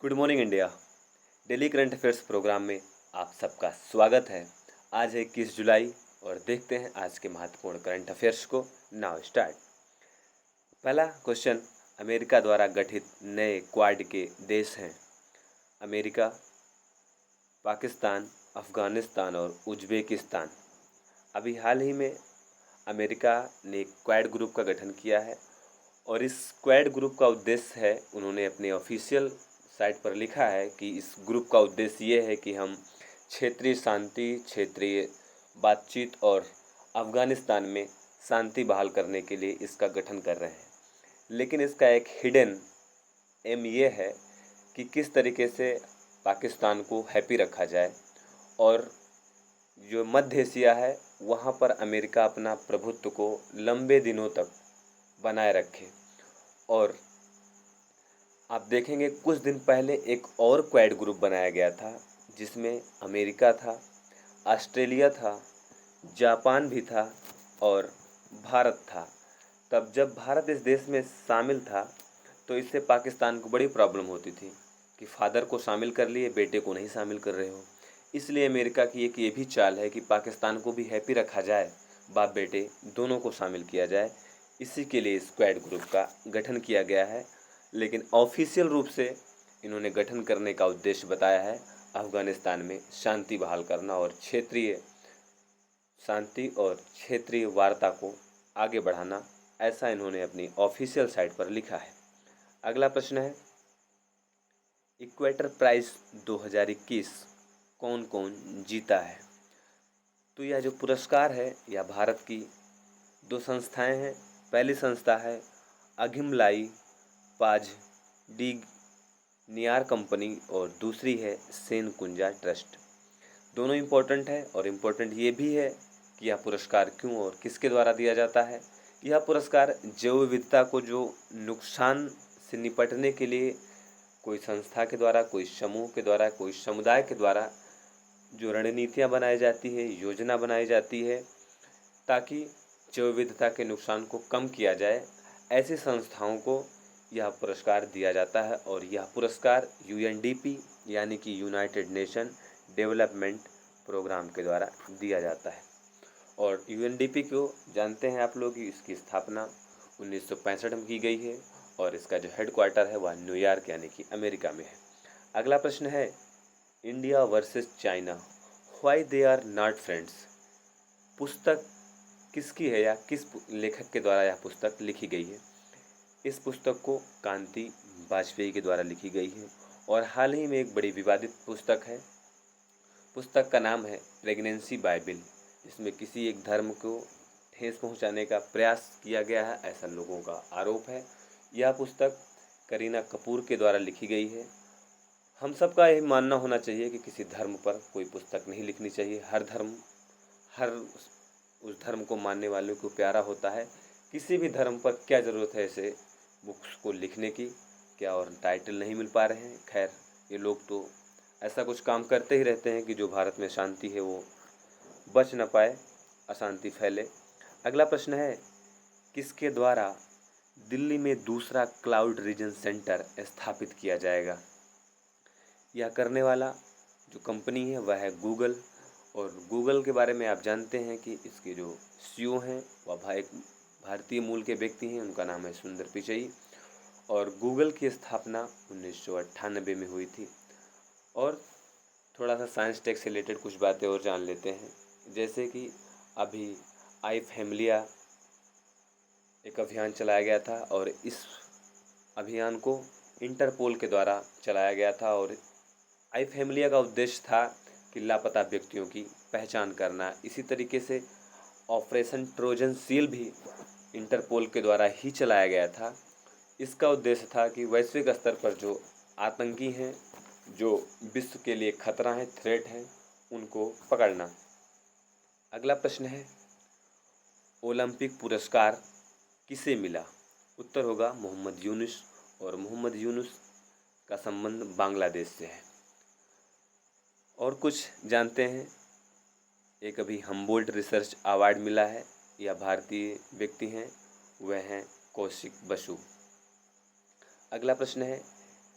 Good morning India. Daily current affairs programme में आप सबका स्वागत है। आज है 21 जुलाई और देखते हैं आज के महत्वपूर्ण करंट अफेयर्स को। Now start. पहला क्वेश्चन, अमेरिका द्वारा गठित नए क्वाड के देश हैं। अमेरिका, पाकिस्तान, अफगानिस्तान और उज्बेकिस्तान। अभी हाल ही में अमेरिका ने एक क्वाड ग्रुप का गठन किया है और इस क्वाड ग्रुप का उद्देश्य है, उन्होंने अपने ऑफिशियल साइट पर लिखा है कि इस ग्रुप का उद्देश्य ये है कि हम क्षेत्रीय शांति, क्षेत्रीय बातचीत और अफगानिस्तान में शांति बहाल करने के लिए इसका गठन कर रहे हैं। लेकिन इसका एक हिडन एम ये है कि किस तरीके से पाकिस्तान को हैप्पी रखा जाए और जो मध्य एशिया है वहाँ पर अमेरिका अपना प्रभुत्व को लंबे दिनों तक बनाए रखे। और आप देखेंगे कुछ दिन पहले एक और क्वाड ग्रुप बनाया गया था जिसमें अमेरिका था, ऑस्ट्रेलिया था, जापान भी था और भारत था। तब जब भारत इस देश में शामिल था तो इससे पाकिस्तान को बड़ी प्रॉब्लम होती थी कि फादर को शामिल कर लिए, बेटे को नहीं शामिल कर रहे हो। इसलिए अमेरिका की एक ये भी चाल है कि पाकिस्तान को भी हैप्पी रखा जाए, बाप बेटे दोनों को शामिल किया जाए। इसी के लिए इस क्वाड ग्रुप का गठन किया गया है। लेकिन ऑफिशियल रूप से इन्होंने गठन करने का उद्देश्य बताया है अफगानिस्तान में शांति बहाल करना और क्षेत्रीय शांति और क्षेत्रीय वार्ता को आगे बढ़ाना। ऐसा इन्होंने अपनी ऑफिशियल साइट पर लिखा है। अगला प्रश्न है, इक्वेटर प्राइज 2021 कौन कौन जीता है? तो यह जो पुरस्कार है यह भारत की दो संस्थाएं हैं। पहली संस्था है अघिमलाई पाज डी नियार कंपनी और दूसरी है सेन कुंजा ट्रस्ट। दोनों इम्पोर्टेंट है और इम्पोर्टेंट ये भी है कि यह पुरस्कार क्यों और किसके द्वारा दिया जाता है। यह पुरस्कार जैव विविधता को जो नुकसान से निपटने के लिए कोई संस्था के द्वारा, कोई समूह के द्वारा, कोई समुदाय के द्वारा जो रणनीतियाँ बनाई जाती है, योजना बनाई जाती है ताकि जैव विविधता के नुकसान को कम किया जाए, ऐसी संस्थाओं को यह पुरस्कार दिया जाता है। और यह पुरस्कार यूएनडीपी यानी कि यूनाइटेड नेशन डेवलपमेंट प्रोग्राम के द्वारा दिया जाता है। और यूएनडीपी को जानते हैं आप लोग कि इसकी स्थापना 1965 में की गई है और इसका जो हेडक्वार्टर है वह न्यूयॉर्क यानी कि अमेरिका में है। अगला प्रश्न है, India versus China, why they are not friends. पुस्तक किसकी है या किस लेखक के द्वारा यह पुस्तक लिखी गई है? इस पुस्तक को कांति वाजपेयी के द्वारा लिखी गई है और हाल ही में एक बड़ी विवादित पुस्तक है। पुस्तक का नाम है प्रेगनेंसी बाइबिल, जिसमें किसी एक धर्म को ठेस पहुंचाने का प्रयास किया गया है, ऐसा लोगों का आरोप है। यह पुस्तक करीना कपूर के द्वारा लिखी गई है। हम सबका यही मानना होना चाहिए कि किसी धर्म पर कोई पुस्तक नहीं लिखनी चाहिए। हर धर्म हर उस धर्म को मानने वालों को प्यारा होता है। किसी भी धर्म पर क्या ज़रूरत है ऐसे बुक्स को लिखने की, क्या और टाइटल नहीं मिल पा रहे हैं। खैर, ये लोग तो ऐसा कुछ काम करते ही रहते हैं कि जो भारत में शांति है वो बच न पाए, अशांति फैले। अगला प्रश्न है, किसके द्वारा दिल्ली में दूसरा क्लाउड रीजन सेंटर स्थापित किया जाएगा? यह करने वाला जो कंपनी है वह है गूगल। और गूगल के बारे में आप जानते हैं कि इसके जो सीईओ हैं वह एक भारतीय मूल के व्यक्ति हैं, उनका नाम है सुंदर पिचई। और गूगल की स्थापना 1998 में हुई थी। और थोड़ा सा साइंस टेक से रिलेटेड कुछ बातें और जान लेते हैं, जैसे कि अभी आई फैमिलिया एक अभियान चलाया गया था और इस अभियान को इंटरपोल के द्वारा चलाया गया था। और आई फैमिलिया का उद्देश्य था कि लापता व्यक्तियों की पहचान करना। इसी तरीके से ऑपरेशन ट्रोजन सील भी इंटरपोल के द्वारा ही चलाया गया था। इसका उद्देश्य था कि वैश्विक स्तर पर जो आतंकी हैं, जो विश्व के लिए खतरा है, थ्रेट हैं, उनको पकड़ना। अगला प्रश्न है, ओलंपिक पुरस्कार किसे मिला? उत्तर होगा मोहम्मद यूनुस। और मोहम्मद यूनुस का संबंध बांग्लादेश से है। और कुछ जानते हैं, एक अभी हम्बोल्ट रिसर्च अवार्ड मिला है, यह भारतीय व्यक्ति हैं, वह हैं कौशिक बसु। अगला प्रश्न है,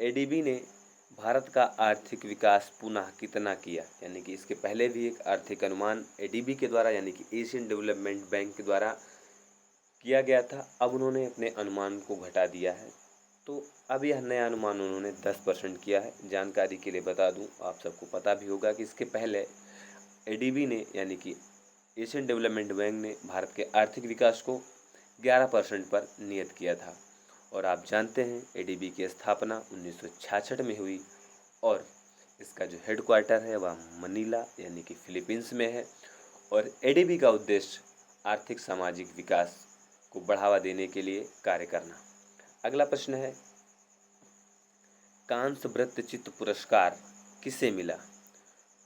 एडीबी ने भारत का आर्थिक विकास पुनः कितना किया, यानी कि इसके पहले भी एक आर्थिक अनुमान एडीबी के द्वारा यानी कि एशियन डेवलपमेंट बैंक के द्वारा किया गया था। अब उन्होंने अपने अनुमान को घटा दिया है, तो अब यह नया अनुमान उन्होंने 10% किया है। जानकारी के लिए बता दूं, आप सबको पता भी होगा कि इसके पहले एडीबी ने यानी कि एशियन डेवलपमेंट बैंक ने भारत के आर्थिक विकास को 11% पर नियत किया था। और आप जानते हैं एडीबी की स्थापना 1966 में हुई और इसका जो हेडक्वार्टर है वह मनीला यानी कि फिलीपींस में है। और एडीबी का उद्देश्य आर्थिक सामाजिक विकास को बढ़ावा देने के लिए कार्य करना। अगला प्रश्न है, कांस्य वृत्तचित्र पुरस्कार किसे मिला?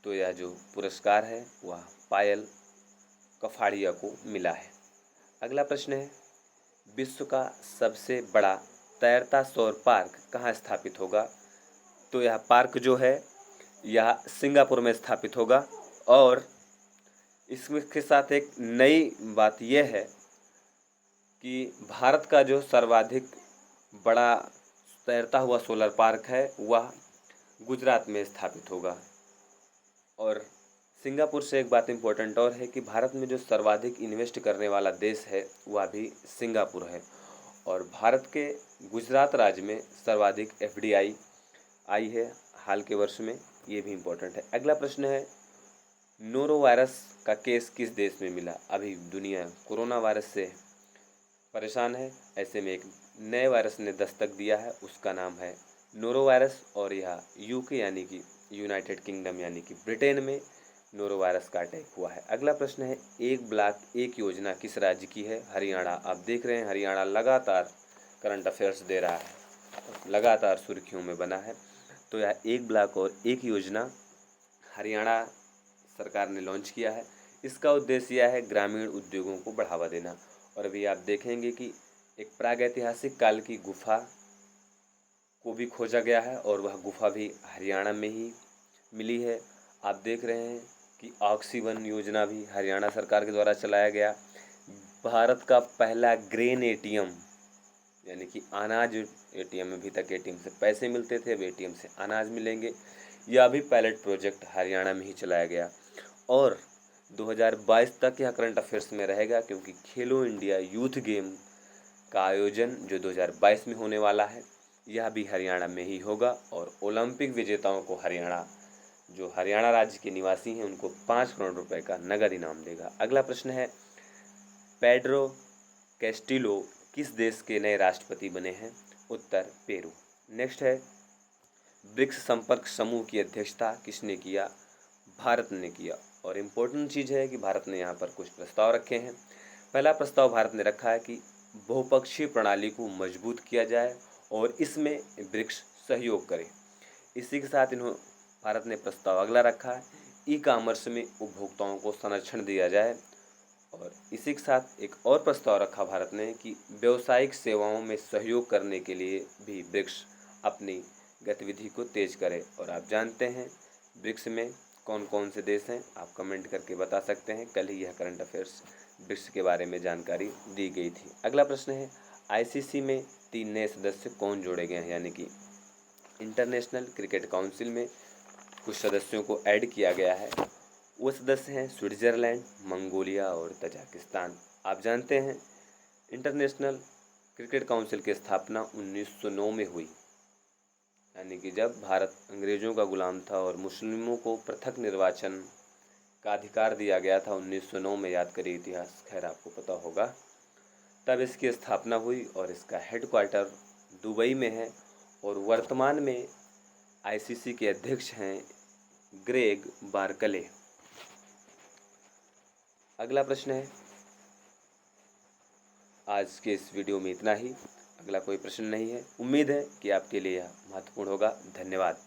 तो यह जो पुरस्कार है वह पायल कफाड़िया को मिला है। अगला प्रश्न है, विश्व का सबसे बड़ा तैरता सौर पार्क कहाँ स्थापित होगा? तो यह पार्क जो है यह सिंगापुर में स्थापित होगा। और इसके साथ एक नई बात यह है कि भारत का जो सर्वाधिक बड़ा तैरता हुआ सोलर पार्क है वह गुजरात में स्थापित होगा। और सिंगापुर से एक बात इम्पोर्टेंट और है कि भारत में जो सर्वाधिक इन्वेस्ट करने वाला देश है वह भी सिंगापुर है। और भारत के गुजरात राज्य में सर्वाधिक एफडीआई आई है हाल के वर्ष में, ये भी इम्पोर्टेंट है। अगला प्रश्न है, नोरो वायरस का केस किस देश में मिला? अभी दुनिया कोरोना वायरस से परेशान है, ऐसे में एक नए वायरस ने दस्तक दिया है, उसका नाम है नोरो वायरस और यह यूके यानी कि यूनाइटेड किंगडम यानी कि ब्रिटेन में नोरो वायरस का अटैक हुआ है। अगला प्रश्न है, एक ब्लॉक एक योजना किस राज्य की है? हरियाणा। आप देख रहे हैं हरियाणा लगातार करंट अफेयर्स दे रहा है, लगातार सुर्खियों में बना है। तो यह एक ब्लॉक और एक योजना हरियाणा सरकार ने लॉन्च किया है। इसका उद्देश्य यह है ग्रामीण उद्योगों को बढ़ावा देना। और अभी आप देखेंगे कि एक प्रागैतिहासिक काल की गुफा को भी खोजा गया है और वह गुफा भी हरियाणा में ही मिली है। आप देख रहे हैं कि ऑक्सीवन योजना भी हरियाणा सरकार के द्वारा चलाया गया। भारत का पहला ग्रेन एटीएम यानी कि अनाज एटीएम में, भी तक एटीएम से पैसे मिलते थे, अब एटीएम से अनाज मिलेंगे। यह भी पायलट प्रोजेक्ट हरियाणा में ही चलाया गया। और 2022 तक यह करंट अफेयर्स में रहेगा क्योंकि खेलो इंडिया यूथ गेम का आयोजन जो 2022 में होने वाला है यह भी हरियाणा में ही होगा। और ओलंपिक विजेताओं को हरियाणा, जो हरियाणा राज्य के निवासी हैं, उनको 5 करोड़ रुपए का नगद इनाम देगा। अगला प्रश्न है, पेड्रो कैस्टिलो किस देश के नए राष्ट्रपति बने हैं? उत्तर पेरू। नेक्स्ट है, ब्रिक्स संपर्क समूह की अध्यक्षता किसने किया? भारत ने किया। और इम्पोर्टेंट चीज़ है कि भारत ने यहाँ पर कुछ प्रस्ताव रखे हैं। पहला प्रस्ताव भारत ने रखा है कि बहुपक्षीय प्रणाली को मजबूत किया जाए और इसमें ब्रिक्स सहयोग करे। इसी के साथ भारत ने प्रस्ताव अगला रखा है, ई कॉमर्स में उपभोक्ताओं को संरक्षण दिया जाए। और इसी के साथ एक और प्रस्ताव रखा भारत ने कि व्यावसायिक सेवाओं में सहयोग करने के लिए भी ब्रिक्स अपनी गतिविधि को तेज करे। और आप जानते हैं ब्रिक्स में कौन कौन से देश हैं, आप कमेंट करके बता सकते हैं। कल ही यह करंट अफेयर्स ब्रिक्स के बारे में जानकारी दी गई थी। अगला प्रश्न है, आईसीसी में 3 नए सदस्य कौन जोड़े गए हैं? यानी कि इंटरनेशनल क्रिकेट काउंसिल में कुछ सदस्यों को ऐड किया गया है। वो सदस्य हैं स्विट्जरलैंड, मंगोलिया और तजाकिस्तान। आप जानते हैं इंटरनेशनल क्रिकेट काउंसिल की स्थापना 1909 में हुई, यानी कि जब भारत अंग्रेज़ों का गुलाम था और मुस्लिमों को पृथक निर्वाचन का अधिकार दिया गया था 1909 में। याद करिए इतिहास, खैर आपको पता होगा। तब इसकी स्थापना हुई और इसका हेडक्वार्टर दुबई में है। और वर्तमान में आईसीसी के अध्यक्ष हैं ग्रेग बार्कले। अगला प्रश्न है, आज के इस वीडियो में इतना ही। अगला कोई प्रश्न नहीं है। उम्मीद है कि आपके लिए यह महत्वपूर्ण होगा। धन्यवाद।